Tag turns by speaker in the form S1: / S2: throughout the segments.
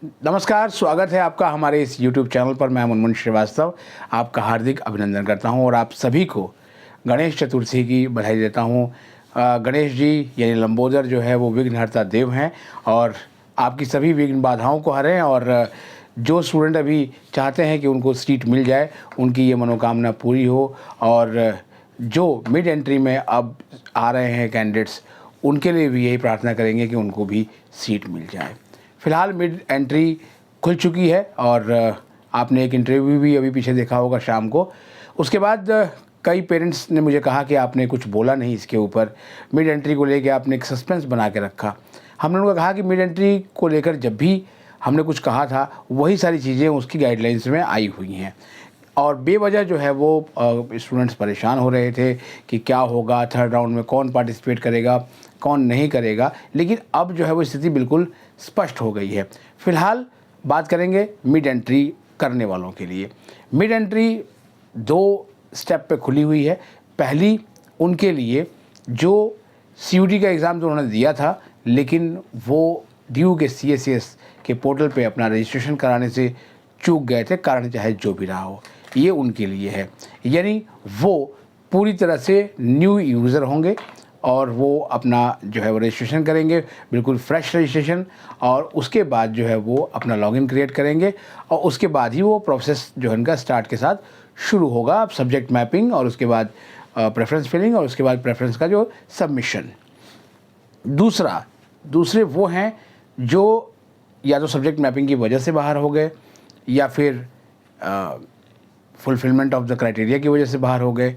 S1: नमस्कार, स्वागत है आपका हमारे इस YouTube चैनल पर। मैं मुनमुन श्रीवास्तव आपका हार्दिक अभिनंदन करता हूं और आप सभी को गणेश चतुर्थी की बधाई देता हूं। गणेश जी यानी लंबोदर जो है वो विघ्नहर्ता देव हैं और आपकी सभी विघ्न बाधाओं को हरें। और जो स्टूडेंट अभी चाहते हैं कि उनको सीट मिल जाए, उनकी ये मनोकामना पूरी हो। और जो मिड एंट्री में अब आ रहे हैं कैंडिडेट्स, उनके लिए भी यही प्रार्थना करेंगे कि उनको भी सीट मिल जाए। फ़िलहाल मिड एंट्री खुल चुकी है और आपने एक इंटरव्यू भी अभी पीछे देखा होगा शाम को। उसके बाद कई पेरेंट्स ने मुझे कहा कि आपने कुछ बोला नहीं इसके ऊपर, मिड एंट्री को लेकर आपने एक सस्पेंस बना के रखा। हमने उनको कहा कि मिड एंट्री को लेकर जब भी हमने कुछ कहा था वही सारी चीज़ें उसकी गाइडलाइंस में आई हुई हैं और बेवजह जो है वो स्टूडेंट्स परेशान हो रहे थे कि क्या होगा, थर्ड राउंड में कौन पार्टिसिपेट करेगा, कौन नहीं करेगा। लेकिन अब जो है वो स्थिति बिल्कुल स्पष्ट हो गई है। फ़िलहाल बात करेंगे मिड एंट्री करने वालों के लिए। मिड एंट्री 2 स्टेप पे खुली हुई है। पहली उनके लिए जो CUT का एग्ज़ाम जो उन्होंने दिया था, लेकिन वो DU के CSCS के पोर्टल पे अपना रजिस्ट्रेशन कराने से चूक गए थे, कारण चाहे जो भी रहा हो, ये उनके लिए है। यानी वो पूरी तरह से न्यू यूज़र होंगे और वो अपना जो है वो रजिस्ट्रेशन करेंगे, बिल्कुल फ्रेश रजिस्ट्रेशन। और उसके बाद जो है वो अपना लॉगिन क्रिएट करेंगे और उसके बाद ही वो प्रोसेस जो है उनका स्टार्ट के साथ शुरू होगा। सब्जेक्ट मैपिंग और उसके बाद प्रेफरेंस फिलिंग और उसके बाद प्रेफरेंस का जो सबमिशन। दूसरे वो हैं जो या तो सब्जेक्ट मैपिंग की वजह से बाहर हो गए या फिर फुलफिलमेंट ऑफ द क्राइटेरिया की वजह से बाहर हो गए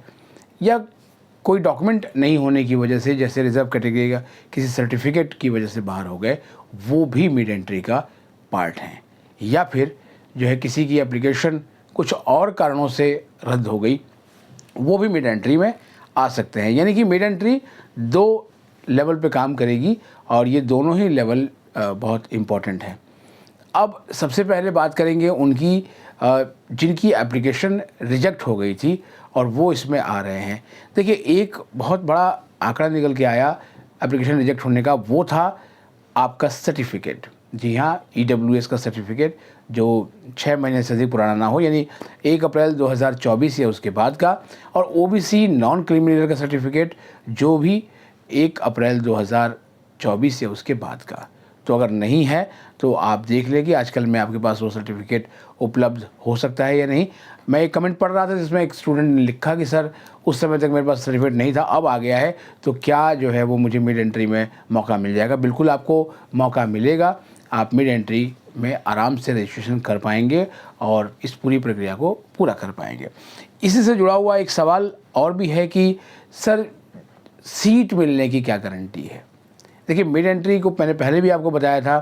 S1: या कोई डॉक्यूमेंट नहीं होने की वजह से, जैसे रिजर्व कैटेगरी का किसी सर्टिफिकेट की वजह से बाहर हो गए, वो भी मिड एंट्री का पार्ट हैं। या फिर जो है किसी की एप्लीकेशन कुछ और कारणों से रद्द हो गई, वो भी मिड एंट्री में आ सकते हैं। यानी कि मिड एंट्री 2 लेवल पे काम करेगी और ये दोनों ही लेवल बहुत इम्पॉर्टेंट है। अब सबसे पहले बात करेंगे उनकी जिनकी एप्लीकेशन रिजेक्ट हो गई थी और वो इसमें आ रहे हैं। देखिए, एक बहुत बड़ा आंकड़ा निकल के आया एप्लीकेशन रिजेक्ट होने का, वो था आपका सर्टिफिकेट। जी हाँ, EWS का सर्टिफिकेट जो 6 महीने से अधिक पुराना ना हो, यानी 1 अप्रैल 2024 या उसके बाद का। और OBC नॉन क्रिमिनल का सर्टिफिकेट जो भी 1 अप्रैल 2024 या उसके बाद का। तो अगर नहीं है तो आप देख लें कि आजकल में आपके पास वो सर्टिफिकेट उपलब्ध हो सकता है या नहीं। मैं एक कमेंट पढ़ रहा था जिसमें एक स्टूडेंट ने लिखा कि सर उस समय तक मेरे पास सर्टिफिकेट नहीं था, अब आ गया है, तो क्या जो है वो मुझे मिड एंट्री में मौका मिल जाएगा? बिल्कुल आपको मौका मिलेगा। आप मिड एंट्री में आराम से रजिस्ट्रेशन कर पाएंगे और इस पूरी प्रक्रिया को पूरा कर पाएंगे। इसी से जुड़ा हुआ एक सवाल और भी है कि सर सीट मिलने की क्या गारंटी है? देखिए, मिड एंट्री को मैंने पहले भी आपको बताया था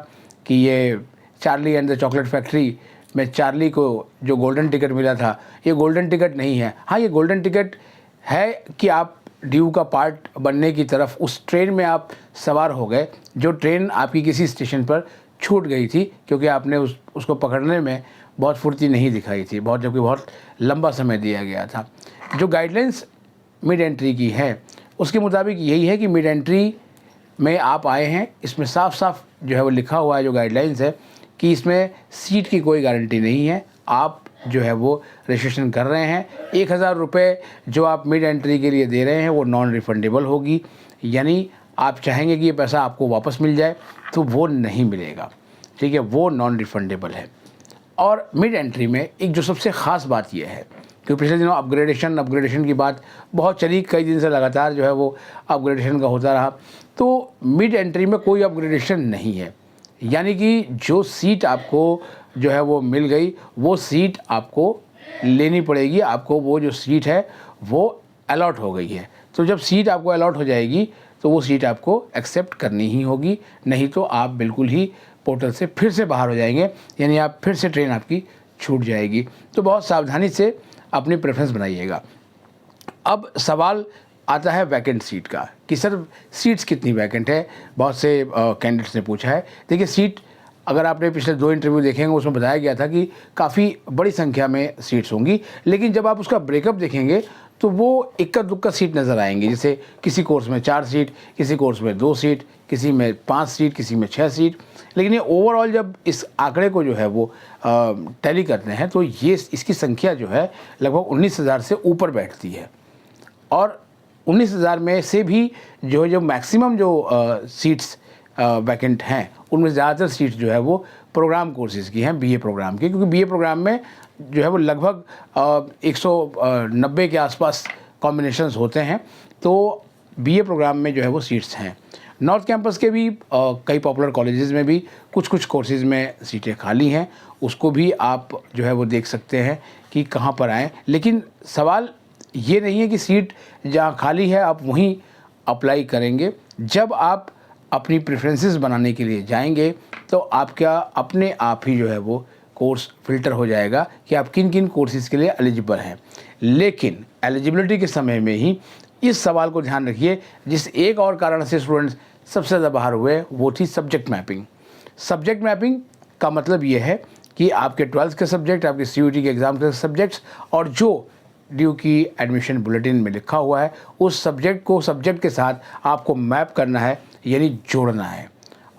S1: कि ये Charlie and the chocolate factory में चार्ली को जो गोल्डन टिकट मिला था, ये गोल्डन टिकट नहीं है। हाँ, ये गोल्डन टिकट है कि आप DU का पार्ट बनने की तरफ उस ट्रेन में आप सवार हो गए, जो ट्रेन आपकी किसी स्टेशन पर छूट गई थी क्योंकि आपने उसको पकड़ने में बहुत फुर्ती नहीं दिखाई थी, जबकि बहुत लंबा समय दिया गया था। जो गाइडलाइंस मिड एंट्री की है उसके मुताबिक यही है कि मिड एंट्री में आप आए हैं, इसमें साफ साफ जो है वो लिखा हुआ है, जो गाइडलाइंस है, कि इसमें सीट की कोई गारंटी नहीं है। आप जो है वो रजिस्ट्रेशन कर रहे हैं, 1000 रुपये जो आप मिड एंट्री के लिए दे रहे हैं वो नॉन रिफंडेबल होगी। यानी आप चाहेंगे कि ये पैसा आपको वापस मिल जाए तो वो नहीं मिलेगा, ठीक है, वो नॉन रिफंडेबल है। और मिड एंट्री में एक जो सबसे ख़ास बात यह है कि पिछले दिनों अपग्रेडेशन की बात बहुत चली, कई दिन से लगातार जो है वो अपग्रेडेशन का होता रहा। तो मिड एंट्री में कोई अपग्रेडेशन नहीं है, यानी कि जो सीट आपको जो है वो मिल गई, वो सीट आपको लेनी पड़ेगी। आपको वो जो सीट है वो अलॉट हो गई है, तो जब सीट आपको अलॉट हो जाएगी तो वो सीट आपको एक्सेप्ट करनी ही होगी, नहीं तो आप बिल्कुल ही पोर्टल से फिर से बाहर हो जाएंगे, यानी आप फिर से ट्रेन आपकी छूट जाएगी। तो बहुत सावधानी से अपनी प्रेफरेंस बनाइएगा। अब सवाल आता है वैकेंट सीट का कि सर सीट्स कितनी वैकेंट है, बहुत से कैंडिडेट्स ने पूछा है। देखिए, सीट अगर आपने पिछले 2 इंटरव्यू देखेंगे उसमें बताया गया था कि काफ़ी बड़ी संख्या में सीट्स होंगी, लेकिन जब आप उसका ब्रेकअप देखेंगे तो वो इक्का दुक्का सीट नज़र आएंगी। जैसे किसी कोर्स में 4 सीट, किसी कोर्स में 2 सीट, किसी में 5 सीट, किसी में 6 सीट। लेकिन ये ओवरऑल जब इस आंकड़े को जो है वो टैली करते हैं तो ये इसकी संख्या जो है लगभग 19,000 से ऊपर बैठती है। और 19,000 में से भी जो मैक्सिमम जो सीट्स वैकेंट हैं उनमें ज़्यादातर सीट्स जो है वो प्रोग्राम कोर्सेज़ की हैं, बीए प्रोग्राम की, क्योंकि बीए प्रोग्राम में जो है वो लगभग 190 के आसपास कॉम्बिनेशंस होते हैं। तो बीए प्रोग्राम में जो है वो सीट्स हैं। नॉर्थ कैंपस के भी कई पॉपुलर कॉलेजेस में भी कुछ कोर्सेज़ में सीटें खाली हैं, उसको भी आप जो है वो देख सकते हैं कि कहाँ पर आएँ। लेकिन सवाल ये नहीं है कि सीट जहाँ खाली है आप वहीं अप्लाई करेंगे। जब आप अपनी प्रेफरेंसेस बनाने के लिए जाएंगे तो आपका अपने आप ही जो है वो कोर्स फिल्टर हो जाएगा कि आप किन किन कोर्सेज़ के लिए एलिजिबल हैं। लेकिन एलिजिबिलिटी के समय में ही इस सवाल को ध्यान रखिए, जिस एक और कारण से स्टूडेंट्स सबसे ज़्यादा बाहर हुए वो थी सब्जेक्ट मैपिंग। सब्जेक्ट मैपिंग का मतलब ये है कि आपके 12th के सब्जेक्ट, आपके CUET के एग्ज़ाम के सब्जेक्ट्स और जो ड्यू की एडमिशन बुलेटिन में लिखा हुआ है उस सब्जेक्ट को सब्जेक्ट के साथ आपको मैप करना है, यानी जोड़ना है।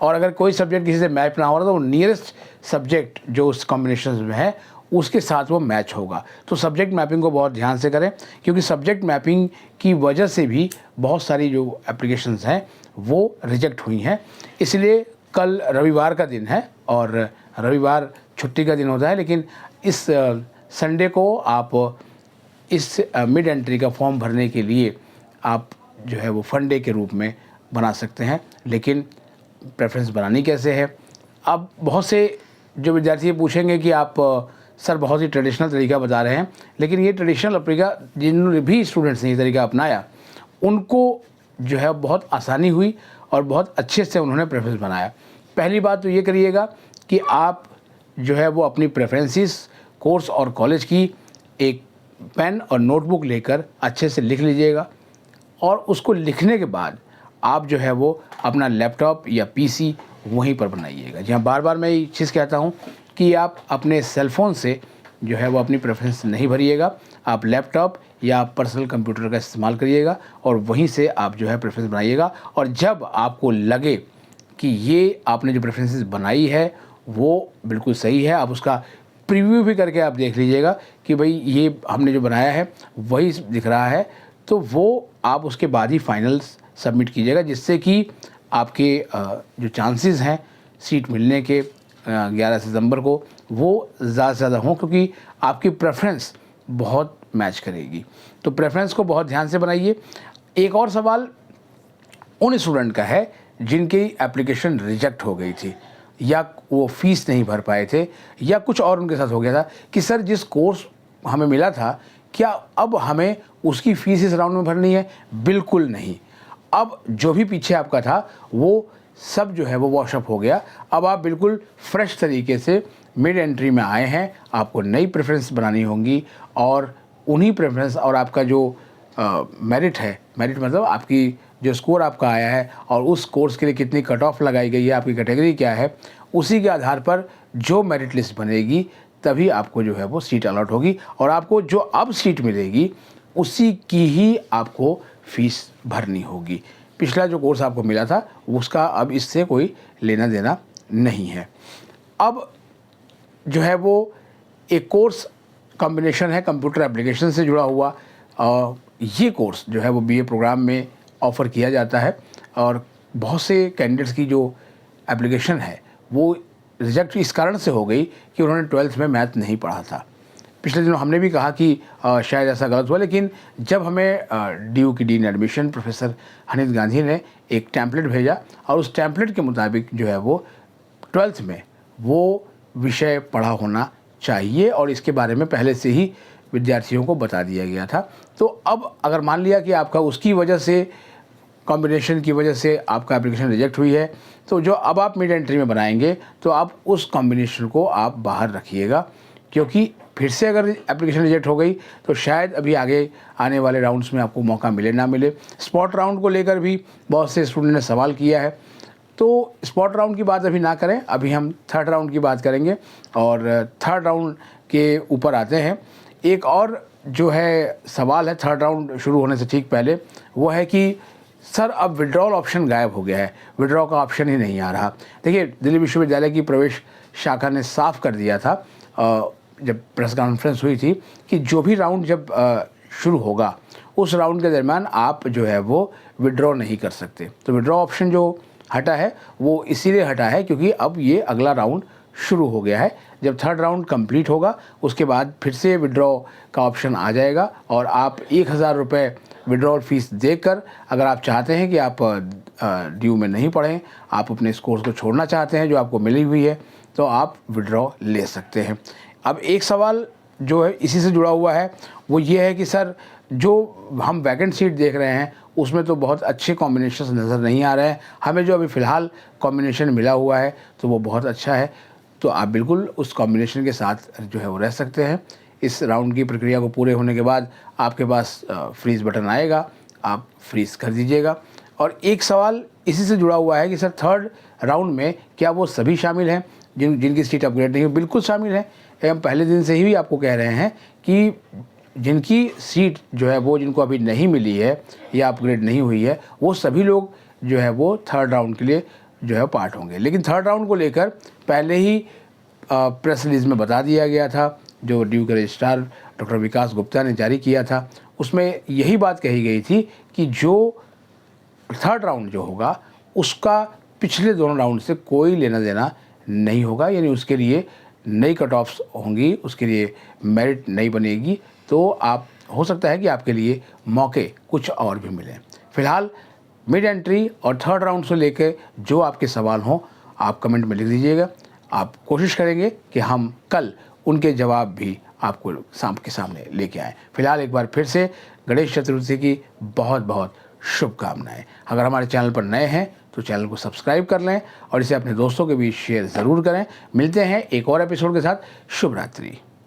S1: और अगर कोई सब्जेक्ट किसी से मैच ना हो रहा तो वो नियरेस्ट सब्जेक्ट जो उस कॉम्बिनेशन में है उसके साथ वो मैच होगा। तो सब्जेक्ट मैपिंग को बहुत ध्यान से करें, क्योंकि सब्जेक्ट मैपिंग की वजह से भी बहुत सारी जो एप्लीकेशंस हैं वो रिजेक्ट हुई हैं। इसलिए कल रविवार का दिन है और रविवार छुट्टी का दिन होता है, लेकिन इस संडे को आप इस मिड एंट्री का फॉर्म भरने के लिए आप जो है वो फन डे के रूप में बना सकते हैं। लेकिन प्रेफरेंस बनानी कैसे है? अब बहुत से जो विद्यार्थी पूछेंगे कि आप सर बहुत ही ट्रेडिशनल तरीका बता रहे हैं, लेकिन ये ट्रेडिशनल तरीका जिन्होंने भी स्टूडेंट्स ने ये तरीका अपनाया उनको जो है बहुत आसानी हुई और बहुत अच्छे से उन्होंने प्रेफरेंस बनाया। पहली बात तो ये करिएगा कि आप जो है वो अपनी प्रेफरेंसेस कोर्स और कॉलेज की एक पेन और नोटबुक लेकर अच्छे से लिख लीजिएगा। और उसको लिखने के बाद आप जो है वो अपना लैपटॉप या पीसी वहीं पर बनाइएगा। जहाँ बार बार मैं ये चीज़ कहता हूँ कि आप अपने सेलफ़ोन से जो है वो अपनी प्रेफरेंस नहीं भरिएगा, आप लैपटॉप या पर्सनल कंप्यूटर का इस्तेमाल करिएगा और वहीं से आप जो है प्रेफरेंस बनाइएगा। और जब आपको लगे कि ये आपने जो प्रेफरेंसेस बनाई है वो बिल्कुल सही है, आप उसका प्रीव्यू भी करके आप देख लीजिएगा कि भाई ये हमने जो बनाया है वही दिख रहा है, तो वो आप उसके बाद ही फाइनल सबमिट कीजिएगा, जिससे कि आपके जो चांसेस हैं सीट मिलने के 11 सितंबर को वो ज़्यादा से ज़्यादा हों, क्योंकि आपकी प्रेफरेंस बहुत मैच करेगी। तो प्रेफरेंस को बहुत ध्यान से बनाइए। एक और सवाल उन स्टूडेंट का है जिनकी एप्लीकेशन रिजेक्ट हो गई थी या वो फ़ीस नहीं भर पाए थे या कुछ और उनके साथ हो गया था कि सर जिस कोर्स हमें मिला था क्या अब हमें उसकी फ़ीस इस राउंड में भरनी है? बिल्कुल नहीं। अब जो भी पीछे आपका था वो सब जो है वो वॉशअप हो गया। अब आप बिल्कुल फ्रेश तरीके से मिड एंट्री में आए हैं। आपको नई प्रेफरेंस बनानी होंगी और उन्हीं प्रेफरेंस और आपका जो मेरिट है, मेरिट मतलब आपकी जो स्कोर आपका आया है और उस कोर्स के लिए कितनी कट ऑफ लगाई गई है, आपकी कैटेगरी क्या है, उसी के आधार पर जो मेरिट लिस्ट बनेगी तभी आपको जो है वो सीट अलॉट होगी और आपको जो अब सीट मिलेगी उसी की ही आपको फ़ीस भरनी होगी। पिछला जो कोर्स आपको मिला था उसका अब इससे कोई लेना देना नहीं है। अब जो है वो एक कोर्स कॉम्बिनेशन है कंप्यूटर एप्लीकेशन से जुड़ा हुआ। ये कोर्स जो है वो बीए प्रोग्राम में ऑफ़र किया जाता है और बहुत से कैंडिडेट्स की जो एप्लीकेशन है वो रिजेक्ट इस कारण से हो गई कि उन्होंने 12th में मैथ नहीं पढ़ा था। पिछले दिनों हमने भी कहा कि शायद ऐसा गलत हुआ, लेकिन जब हमें ड्यू की डीन एडमिशन प्रोफेसर हनीत गांधी ने एक टैम्पलेट भेजा और उस टैम्पलेट के मुताबिक जो है वो 12th में वो विषय पढ़ा होना चाहिए और इसके बारे में पहले से ही विद्यार्थियों को बता दिया गया था। तो अब अगर मान लिया कि आपका उसकी वजह से कॉम्बिनेशन की वजह से आपका एप्लीकेशन रिजेक्ट हुई है, तो जो अब आप मिड एंट्री में बनाएंगे तो आप उस कॉम्बिनेशन को आप बाहर रखिएगा, क्योंकि फिर से अगर एप्लीकेशन रिजेक्ट हो गई तो शायद अभी आगे आने वाले राउंड्स में आपको मौका मिले ना मिले। स्पॉट राउंड को लेकर भी बहुत से स्टूडेंट ने सवाल किया है, तो स्पॉट राउंड की बात अभी ना करें, अभी हम थर्ड राउंड की बात करेंगे और थर्ड राउंड के ऊपर आते हैं। एक और जो है सवाल है थर्ड राउंड शुरू होने से ठीक पहले, वो है कि सर अब विड्रॉल ऑप्शन गायब हो गया है, विड्रॉ का ऑप्शन ही नहीं आ रहा। देखिए, दिल्ली विश्वविद्यालय की प्रवेश शाखा ने साफ कर दिया था जब प्रेस कॉन्फ्रेंस हुई थी कि जो भी राउंड जब शुरू होगा उस राउंड के दरमियान आप जो है वो विड्रॉ नहीं कर सकते। तो विड्रॉ ऑप्शन जो हटा है वो इसीलिए हटा है क्योंकि अब ये अगला राउंड शुरू हो गया है। जब थर्ड राउंड कंप्लीट होगा उसके बाद फिर से विड्रॉ का ऑप्शन आ जाएगा और आप 1000 रुपये विड्रॉल फीस देकर अगर आप चाहते हैं कि आप ड्यू में नहीं पढ़ें, आप अपने इस कोर्स को छोड़ना चाहते हैं जो आपको मिली हुई है, तो आप विड्रॉ ले सकते हैं। अब एक सवाल जो है इसी से जुड़ा हुआ है वो ये है कि सर जो हम वैकेंट सीट देख रहे हैं उसमें तो बहुत अच्छे कॉम्बिनेशंस नज़र नहीं आ रहे हैं, हमें जो अभी फ़िलहाल कॉम्बिनेशन मिला हुआ है तो वो बहुत अच्छा है, तो आप बिल्कुल उस कॉम्बिनेशन के साथ जो है वो रह सकते हैं। इस राउंड की प्रक्रिया को पूरे होने के बाद आपके पास फ्रीज़ बटन आएगा, आप फ्रीज़ कर दीजिएगा। और एक सवाल इसी से जुड़ा हुआ है कि सर थर्ड राउंड में क्या वो सभी शामिल हैं जिनकी सीट अपग्रेड नहीं हुई? बिल्कुल शामिल हैं। हम पहले दिन से ही आपको कह रहे हैं कि जिनकी सीट जो है वो जिनको अभी नहीं मिली है या अपग्रेड नहीं हुई है वो सभी लोग जो है वो थर्ड राउंड के लिए जो है पार्ट होंगे। लेकिन थर्ड राउंड को लेकर पहले ही प्रेस रिलीज़ में बता दिया गया था, जो ड्यू के रजिस्ट्रार डॉक्टर विकास गुप्ता ने जारी किया था, उसमें यही बात कही गई थी कि जो थर्ड राउंड जो होगा उसका पिछले दोनों राउंड से कोई लेना देना नहीं होगा, यानी उसके लिए नई कट ऑफ्स होंगी, उसके लिए मेरिट नहीं बनेगी, तो आप हो सकता है कि आपके लिए मौके कुछ और भी मिलें। फ़िलहाल मिड एंट्री और थर्ड राउंड से लेकर जो आपके सवाल हों आप कमेंट में लिख दीजिएगा। आप कोशिश करेंगे कि हम कल उनके जवाब भी आपको के सामने लेके आएँ। फ़िलहाल एक बार फिर से गणेश चतुर्थी की बहुत बहुत शुभकामनाएं। अगर हमारे चैनल पर नए हैं तो चैनल को सब्सक्राइब कर लें और इसे अपने दोस्तों के बीच शेयर ज़रूर करें। मिलते हैं एक और एपिसोड के साथ। शुभ रात्रि।